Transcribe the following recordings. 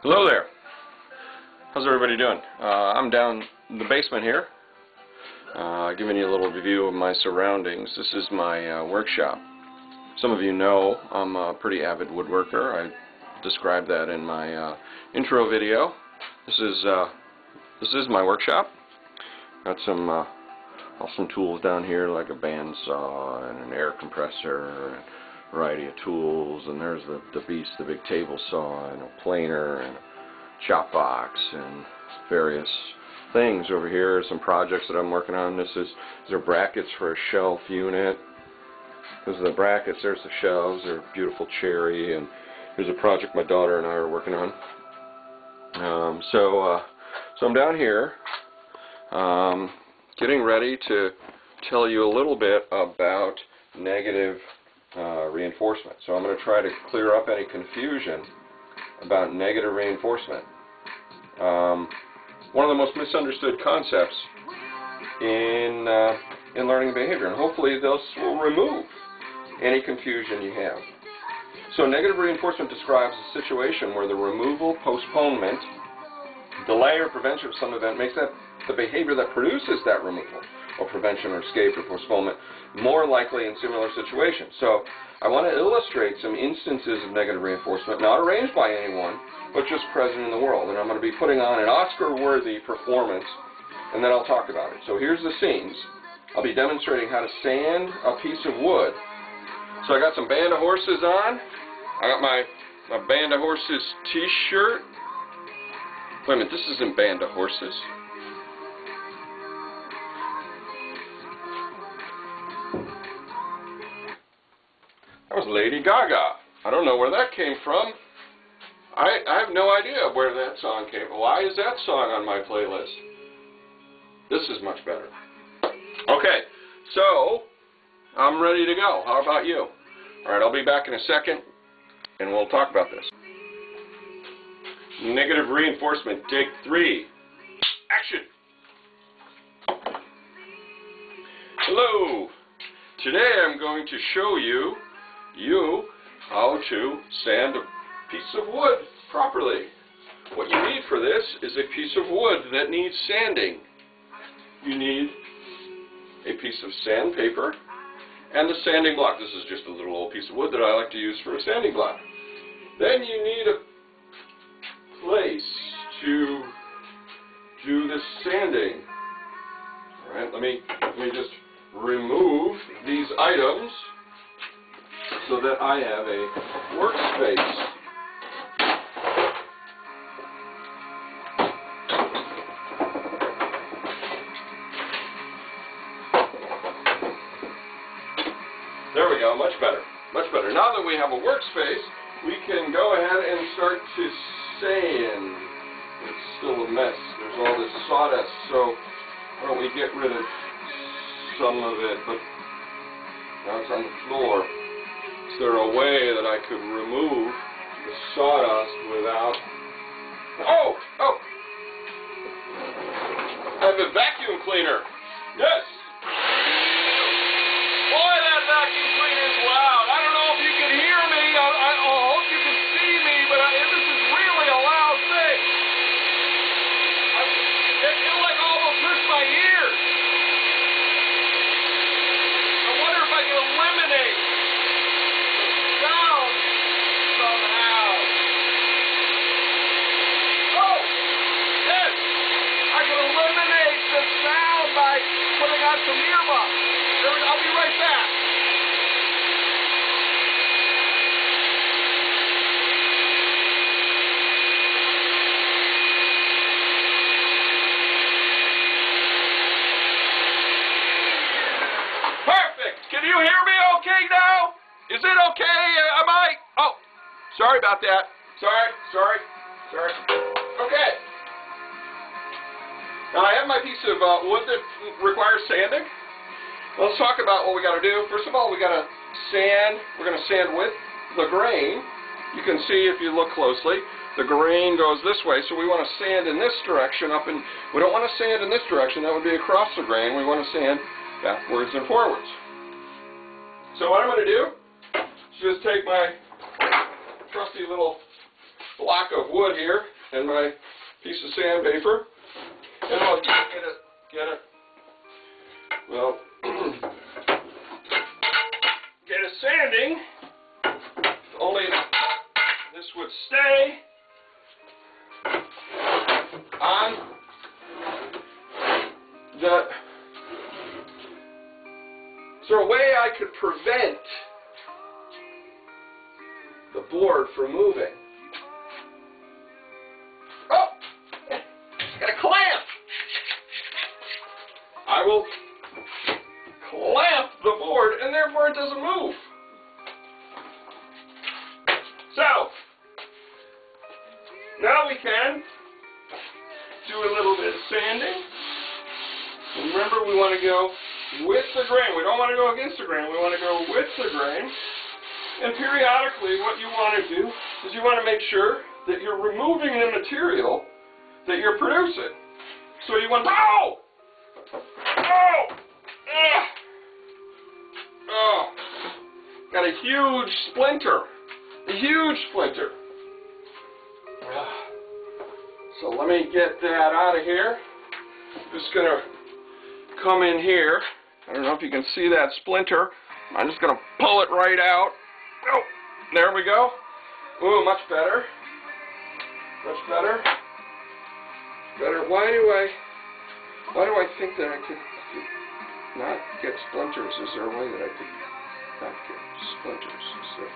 Hello there. How's everybody doing? I'm down in the basement here, giving you a little review of my surroundings. This is my workshop. Some of you know I'm a pretty avid woodworker. I described that in my intro video. This is my workshop. Got some awesome tools down here, like a bandsaw and an air compressor and a variety of tools. And there's the beast, the big table saw, and a planer and a chop box and various things over here. Some projects that I'm working on. These are brackets for a shelf unit. Those are the brackets. There's the shelves. They're beautiful cherry. And here's a project my daughter and I are working on. So I'm down here getting ready to tell you a little bit about negative reinforcement. So I'm going to try to clear up any confusion about negative reinforcement. One of the most misunderstood concepts in learning behavior, and hopefully this will remove any confusion you have. So negative reinforcement describes a situation where the removal, postponement, delay, or prevention of some event makes that the behavior that produces that removal, or prevention, or escape, or postponement more likely in similar situations. So I want to illustrate some instances of negative reinforcement, not arranged by anyone, but just present in the world. And I'm going to be putting on an Oscar-worthy performance, and then I'll talk about it. So here's the scenes. I'll be demonstrating how to sand a piece of wood. So I got some Band of Horses on. I got my Band of Horses t-shirt. Wait a minute, this isn't Band of Horses. That was Lady Gaga. I don't know where that came from. I have no idea where that song came from. Why is that song on my playlist? This is much better. Okay, so I'm ready to go. How about you? Alright, I'll be back in a second and we'll talk about this. Negative reinforcement, take 3. Action! Hello! Today I'm going to show you how to sand a piece of wood properly. What you need for this is a piece of wood that needs sanding. You need a piece of sandpaper and the sanding block. This is just a little old piece of wood that I like to use for a sanding block. Then you need a place to do the sanding. Alright, let me just remove these items so that I have a workspace. There we go, much better, much better. Now that we have a workspace, we can go ahead and start to sand. It's still a mess. There's all this sawdust, so why don't we get rid of some of it, but now it's on the floor. Is there a way that I could remove the sawdust without... Oh! I have a vacuum cleaner! Yes! Boy, that vacuum cleaner is loud! I don't know if you can hear me, I hope you can see me, but this is really a loud thing. It like almost hurts my ears. I wonder if I can eliminate sound somehow. Oh! Yes! I can eliminate the sound by putting on some earbuds. I'll be right back. Perfect! Can you hear me okay now? Is it okay? Am I? Oh, sorry about that. Sorry. Okay. Now I have my piece of wood that requires sanding. Let's talk about what we got to do. First of all, we got to sand. We're going to sand with the grain. You can see if you look closely, the grain goes this way, so we want to sand in this direction up, and we don't want to sand in this direction. That would be across the grain. We want to sand backwards and forwards. So what I'm going to do is just take my trusty little block of wood here, and my piece of sandpaper, and I'll get it, well, get a sanding, if only this would stay on the, is there a way I could prevent the board from moving? Oh! It's got a clamp! I will clamp the board, and therefore it doesn't move. So, now we can do a little bit of sanding. And remember, we want to go with the grain. We don't want to go against the grain. We want to go with the grain. And periodically, what you want to do is you want to make sure that you're removing the material that you're producing. So you want, oh! Oh! Ugh! Oh! Got a huge splinter. A huge splinter. So let me get that out of here. Just going to come in here. I don't know if you can see that splinter. I'm just going to pull it right out. Oh, there we go. Ooh, much better. Much better. Better. Why do I think that I could not get splinters? Is there a way that I could not get splinters? Is there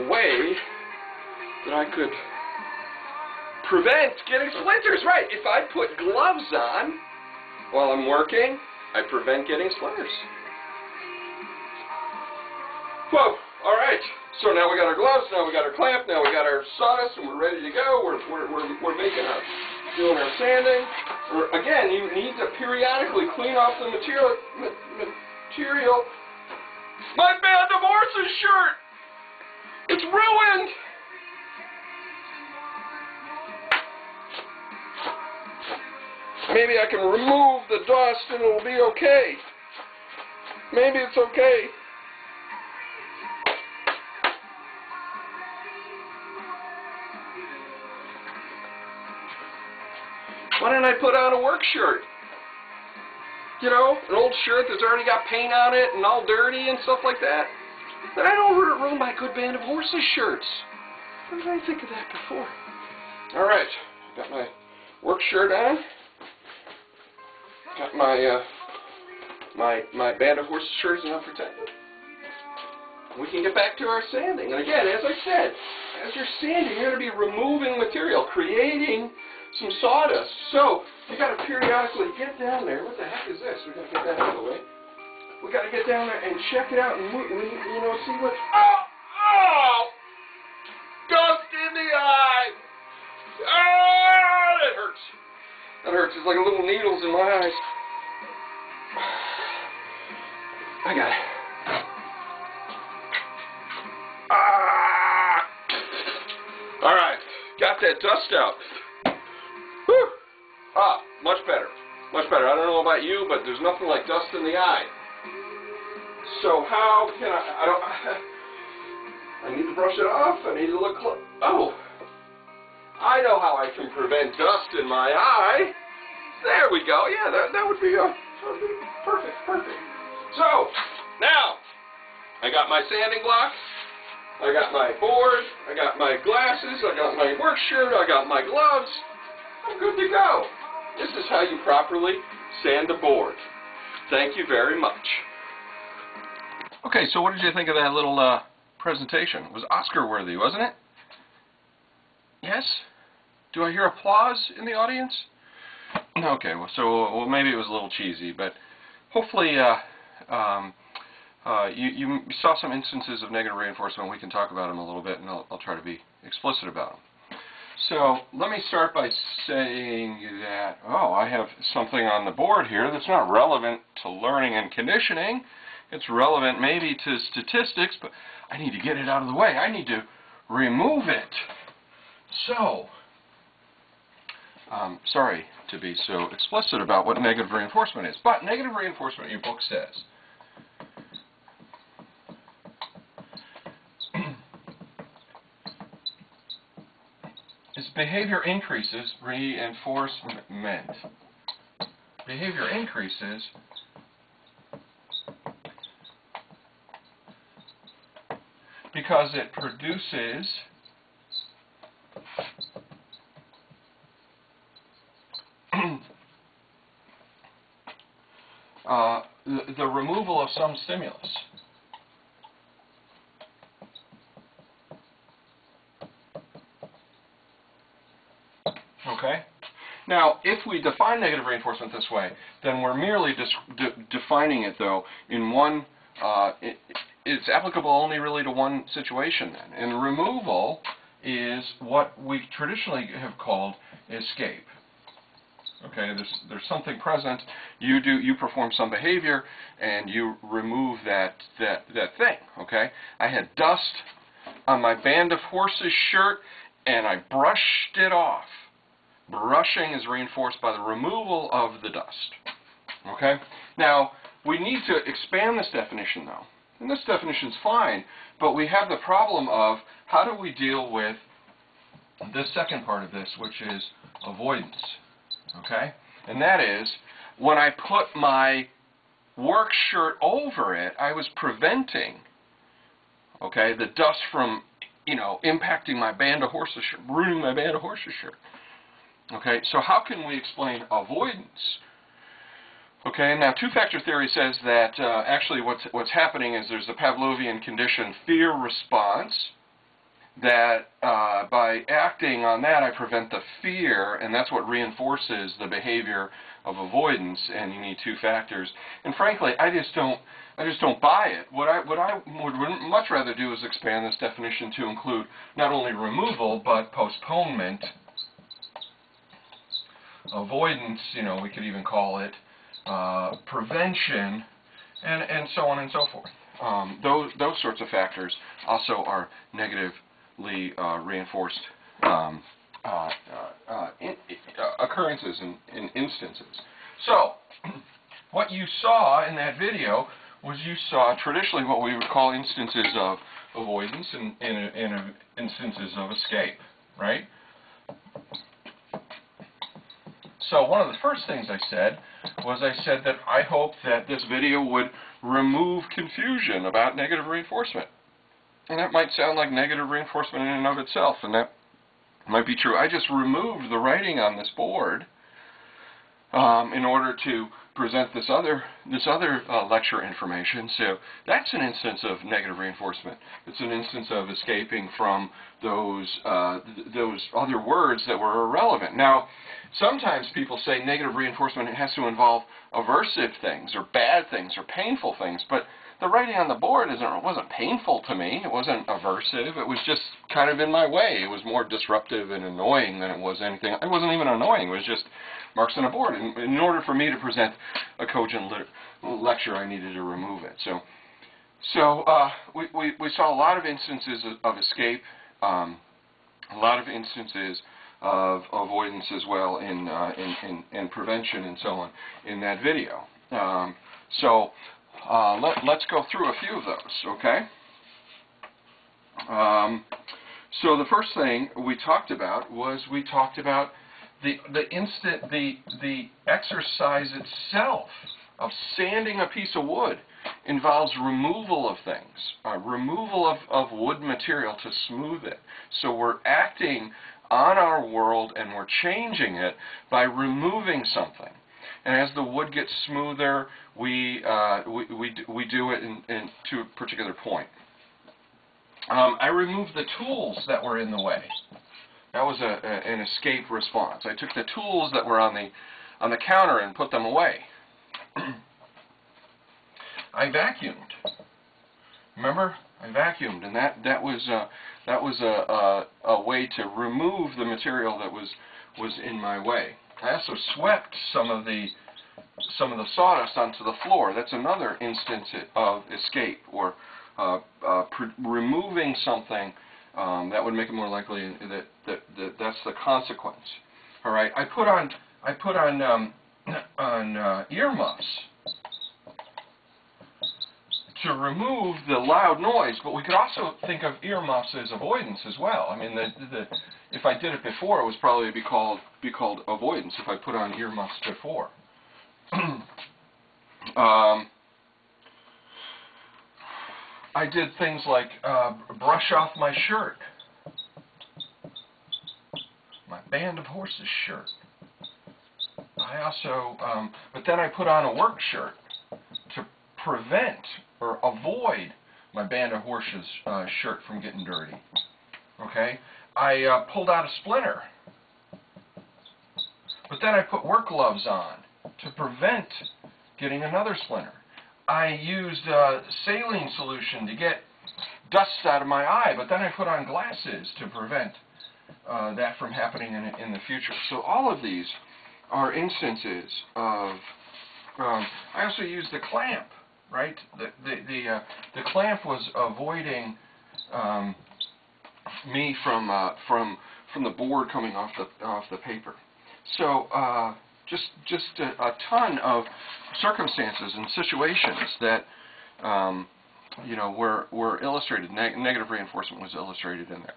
a way that I could prevent getting splinters? Right. If I put gloves on while I'm working, I prevent getting splinters. Whoa. All right. So now we got our gloves, now we got our clamp, now we got our sawdust, and we're ready to go. We're doing our sanding. Again, you need to periodically clean off the material. My Band of Horses shirt! It's ruined! Maybe I can remove the dust and it'll be okay. Maybe it's okay. Why didn't I put on a work shirt? You know, an old shirt that's already got paint on it and all dirty and stuff like that. But I don't ruin my good Band of Horses shirts. Why did I think of that before? All right, got my work shirt on. Got my my Band of Horses shirt is now protected. We can get back to our sanding. And again, as I said, as you're sanding, you're going to be removing material, creating some sawdust. So you got to periodically get down there. What the heck is this? We got to get that out of the way. We got to get down there and check it out and you know, see what's. Oh! Dust in the eye! Oh! That hurts. That hurts. It's like little needles in my eyes. I got it. All right, got that dust out. Whew. Ah, much better. Much better. I don't know about you, but there's nothing like dust in the eye. So how can I need to brush it off. I need to look close. Oh, I know how I can prevent dust in my eye. There we go. Yeah, that would be perfect. Perfect. So, now, I got my sanding block. I got my board, I got my glasses, I got my work shirt, I got my gloves. I'm good to go. This is how you properly sand a board. Thank you very much. Okay, so what did you think of that little presentation? It was Oscar-worthy, wasn't it? Yes? Do I hear applause in the audience? Okay, well, maybe it was a little cheesy, but hopefully you saw some instances of negative reinforcement. We can talk about them a little bit, and I'll try to be explicit about them. So let me start by saying that, I have something on the board here that's not relevant to learning and conditioning. It's relevant maybe to statistics, but I need to get it out of the way. I need to remove it. So, sorry to be so explicit about what negative reinforcement is, but negative reinforcement, your book says, is behavior increases, reinforcement. Behavior increases because it produces the removal of some stimulus. Okay? Now, if we define negative reinforcement this way, then we're merely defining it, though, in one, it's applicable only really to one situation then. And removal is what we traditionally have called escape. Okay, there's something present, you perform some behavior, and you remove that thing, okay? I had dust on my Band of Horses shirt, and I brushed it off. Brushing is reinforced by the removal of the dust, okay? Now, we need to expand this definition, though. And this definition's fine, but we have the problem of how do we deal with this second part of this, which is avoidance. Okay? And that is, when I put my work shirt over it, I was preventing, okay, the dust from, impacting my Band of Horses shirt, ruining my Band of Horses shirt. Okay, so how can we explain avoidance? Okay, now two-factor theory says that actually what's happening is there's a Pavlovian condition fear response, that by acting on that I prevent the fear, and that's what reinforces the behavior of avoidance, and you need two factors. And frankly, I just don't buy it. What I would much rather do is expand this definition to include not only removal but postponement, avoidance, we could even call it prevention, and so on and so forth. Those sorts of factors also are negatively reinforced occurrences and instances. So, what you saw in that video was you saw traditionally what we would call instances of avoidance and instances of escape, right? So one of the first things I said was that I hoped that this video would remove confusion about negative reinforcement. And that might sound like negative reinforcement in and of itself, and that might be true. I just removed the writing on this board in order to present this other lecture information. So that's an instance of negative reinforcement. It's an instance of escaping from those other words that were irrelevant. Now, sometimes people say negative reinforcement has to involve aversive things or bad things or painful things, but the writing on the board wasn't painful to me. It wasn't aversive. It was just kind of in my way. It was more disruptive and annoying than it was anything. It wasn't even annoying. It was just marks on a board. And in order for me to present a cogent lecture, I needed to remove it. So we saw a lot of instances of escape, a lot of instances of avoidance as well in prevention and so on in that video. Let's go through a few of those, okay? So the first thing we talked about was the exercise itself of sanding a piece of wood involves removal of things, removal of wood material to smooth it. So we're acting on our world and we're changing it by removing something. And as the wood gets smoother, we do it to a particular point. I removed the tools that were in the way. That was an escape response. I took the tools that were on the counter and put them away. I vacuumed. Remember, I vacuumed, and that was a way to remove the material that was in my way. I also swept some of the sawdust onto the floor. That's another instance of escape, or removing something that would make it more likely that's the consequence. All right. I put on earmuffs to remove the loud noise, but we could also think of earmuffs as avoidance as well. I mean, if I did it before, it was probably be called avoidance if I put on earmuffs before. I did things like brush off my shirt, my Band of Horses shirt. I also, but then I put on a work shirt to prevent or avoid my Band of Horses shirt from getting dirty. Okay? I pulled out a splinter, but then I put work gloves on to prevent getting another splinter. I used saline solution to get dust out of my eye, but then I put on glasses to prevent that from happening in the future. So all of these are instances of, I also used the clamp, right? The clamp was avoiding me from the board coming off the paper. So just a ton of circumstances and situations that you know were illustrated. Negative reinforcement was illustrated in there.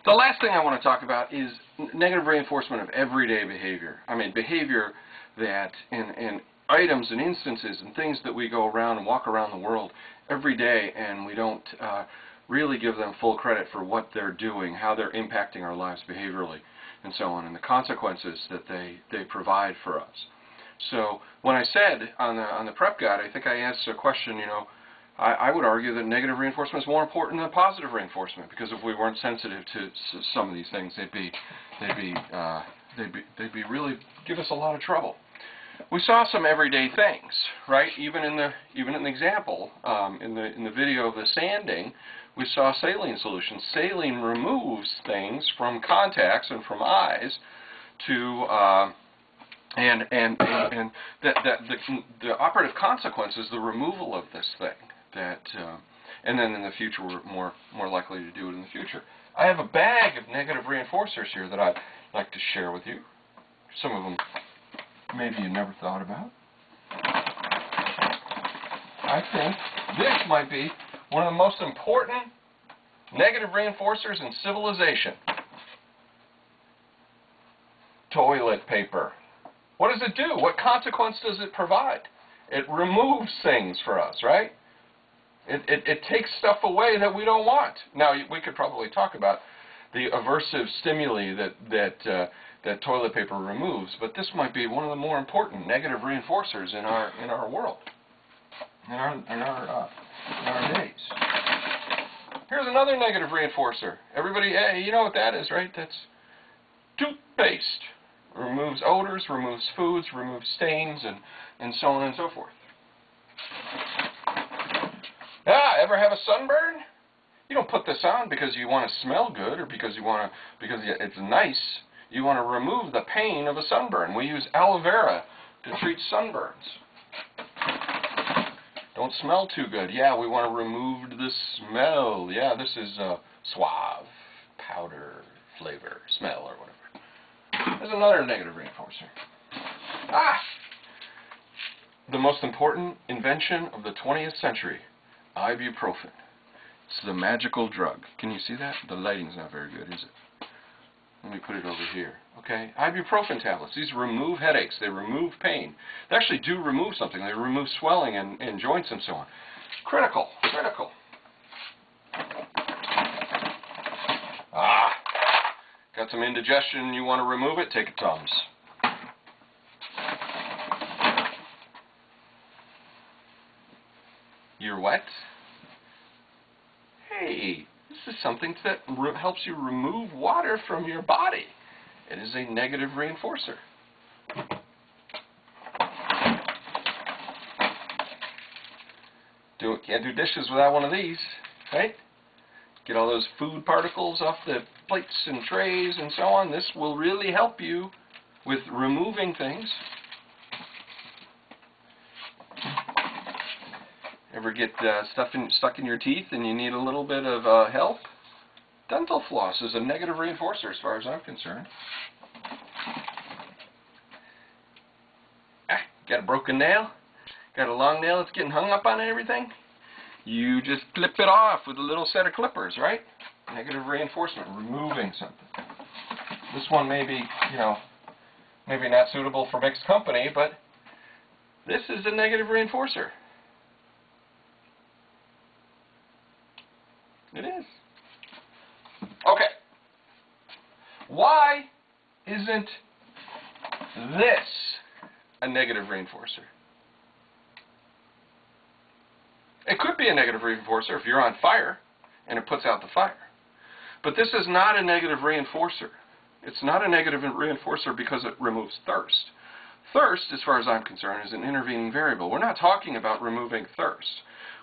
The last thing I want to talk about is negative reinforcement of everyday behavior. I mean, behavior that in items and instances and things that we go around and walk around the world every day, and we don't really give them full credit for what they're doing, how they're impacting our lives behaviorally, and so on, and the consequences that they provide for us. So when I said on the prep guide, I think I asked a question, you know, I would argue that negative reinforcement is more important than positive reinforcement, because if we weren't sensitive to some of these things, they'd be really give us a lot of trouble. We saw some everyday things, right? Even in the example in the video of the sanding, we saw saline solution. Saline removes things from contacts and from eyes to and the operative consequence is the removal of this thing. And then in the future we're more likely to do it in the future. I have a bag of negative reinforcers here that I'd like to share with you. Some of them maybe you never thought about. I think this might be one of the most important negative reinforcers in civilization. Toilet paper. What does it do? What consequence does it provide? It removes things for us, right? It takes stuff away that we don't want. Now, we could probably talk about the aversive stimuli that toilet paper removes, but this might be one of the more important negative reinforcers in our world, in our days. Here's another negative reinforcer. Everybody, hey, you know what that is, right? That's toothpaste. Removes odors, removes foods, removes stains, and so on and so forth. Ever have a sunburn? You don't put this on because you want to smell good or because it's nice. You want to remove the pain of a sunburn. We use aloe vera to treat sunburns. Don't smell too good. Yeah, we want to remove the smell. Yeah, this is suave, powder, flavor, smell, or whatever. There's another negative reinforcer. The most important invention of the 20th century. Ibuprofen. It's the magical drug. Can you see that? The lighting's not very good, is it? Let me put it over here. Okay? Ibuprofen tablets. These remove headaches. They remove pain. They actually do remove something. They remove swelling in joints and so on. Critical. Critical. Got some indigestion, you want to remove it? Take a Tums. You're wet? Hey, this is something that helps you remove water from your body. It is a negative reinforcer. Can't do dishes without one of these, right? Get all those food particles off the plates and trays and so on. This will really help you with removing things. Ever get stuff stuck in your teeth and you need a little bit of help? Dental floss is a negative reinforcer as far as I'm concerned. Got a broken nail? Got a long nail that's getting hung up on everything? You just clip it off with a little set of clippers, right? Negative reinforcement, removing something. This one may be, maybe not suitable for mixed company, but this is a negative reinforcer. It is. Okay. Why isn't this a negative reinforcer? It could be a negative reinforcer if you're on fire and it puts out the fire. But this is not a negative reinforcer. It's not a negative reinforcer because it removes thirst. Thirst, as far as I'm concerned, is an intervening variable. We're not talking about removing thirst.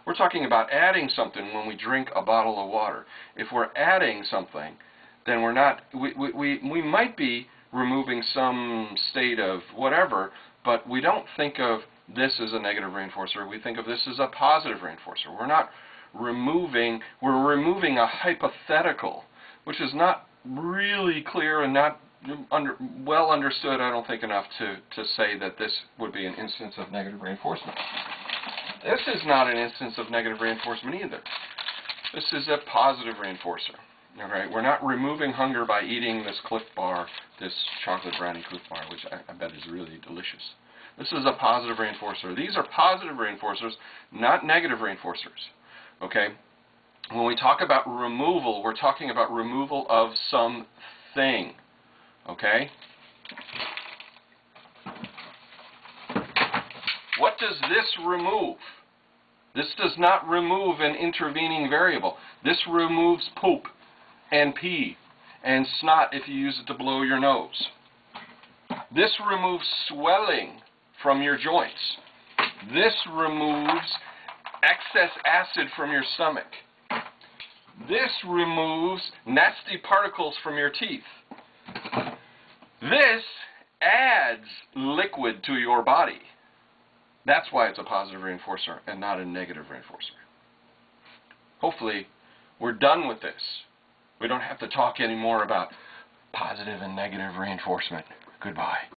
We're talking about adding something when we drink a bottle of water. If we're adding something, then we're not, we might be removing some state of whatever, but we don't think of this as a negative reinforcer. We think of this as a positive reinforcer. We're not removing, we're removing a hypothetical, which is not really clear and not well understood, I don't think, enough to say that this would be an instance of negative reinforcement. This is not an instance of negative reinforcement either. This is a positive reinforcer. All right, we're not removing hunger by eating this Clif Bar, this chocolate brownie Clif Bar, which I bet is really delicious. This is a positive reinforcer. These are positive reinforcers, not negative reinforcers. Okay? When we talk about removal, we're talking about removal of something. Okay? What does this remove? This does not remove an intervening variable. This removes poop and pee and snot if you use it to blow your nose. This removes swelling from your joints. This removes excess acid from your stomach. This removes nasty particles from your teeth. This adds liquid to your body. That's why it's a positive reinforcer and not a negative reinforcer. Hopefully, we're done with this. We don't have to talk anymore about positive and negative reinforcement. Goodbye.